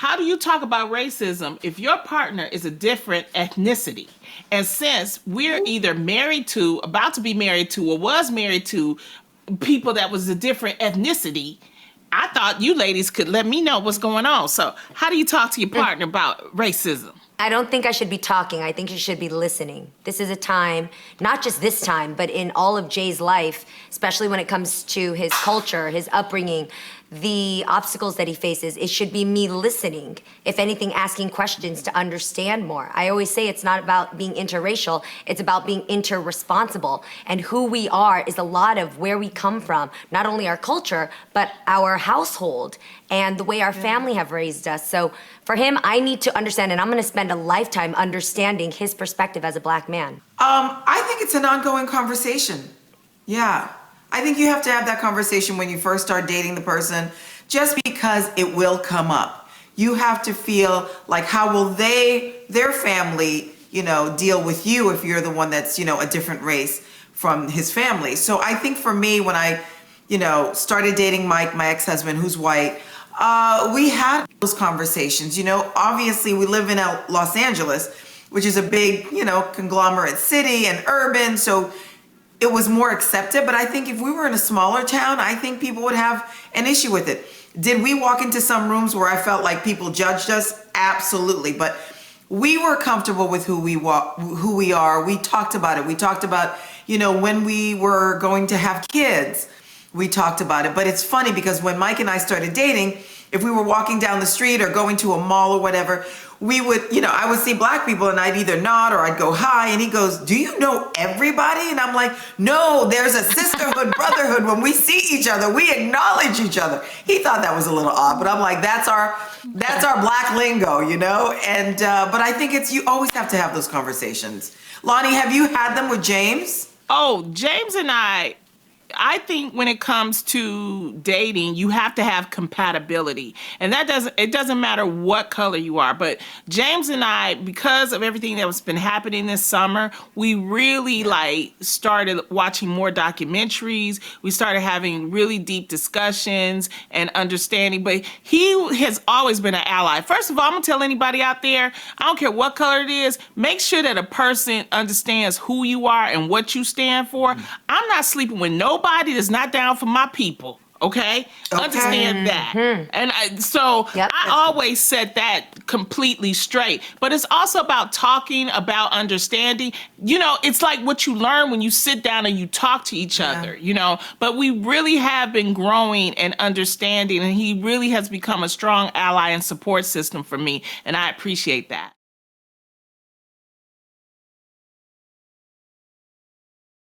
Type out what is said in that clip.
how do you talk about racism if your partner is a different ethnicity? And since we're either married to, about to be married to, or was married to people that was a different ethnicity, I thought you ladies could let me know what's going on. So how do you talk to your partner about racism? I don't think I should be talking. I think you should be listening. This is a time, not just this time, but in all of Jay's life, especially when it comes to his culture, his upbringing, the obstacles that he faces, it should be me listening. If anything, asking questions to understand more. I always say it's not about being interracial, it's about being interresponsible. And who we are is a lot of where we come from, not only our culture, but our household and the way our family have raised us. So for him, I need to understand, and I'm gonna spend a lifetime understanding his perspective as a Black man. I think it's an ongoing conversation. Yeah. I think you have to have that conversation when you first start dating the person, just because it will come up. You have to feel like, how will their family, deal with you if you're the one that's, a different race from his family. So I think for me, when I, started dating Mike, my ex-husband, who's white, we had those conversations. Obviously we live in Los Angeles, which is a big, conglomerate city and urban. So it was more accepted, but I think if we were in a smaller town, I think people would have an issue with it. Did we walk into some rooms where I felt like people judged us? Absolutely, but we were comfortable with who we are. We talked about it. We talked about, when we were going to have kids, we talked about it. But it's funny because when Mike and I started dating, if we were walking down the street or going to a mall or whatever, we would, I would see Black people and I'd either nod or I'd go hi, and he goes, "Do you know everybody?" And I'm like, "No, there's a sisterhood, brotherhood. When we see each other, we acknowledge each other." He thought that was a little odd, but I'm like, that's our Black lingo, And but I think you always have to have those conversations. Lonnie, have you had them with James? Oh, James and I think when it comes to dating, you have to have compatibility. And it doesn't matter what color you are. But James and I, because of everything that's been happening this summer, we really started watching more documentaries. We started having really deep discussions and understanding. But he has always been an ally. First of all, I'm gonna tell anybody out there, I don't care what color it is, make sure that a person understands who you are and what you stand for. I'm not sleeping with nobody that's not down for my people. Okay? Understand that. And I always set that completely straight. But it's also about talking, about understanding. It's like what you learn when you sit down and you talk to each other, But we really have been growing and understanding, and he really has become a strong ally and support system for me, and I appreciate that.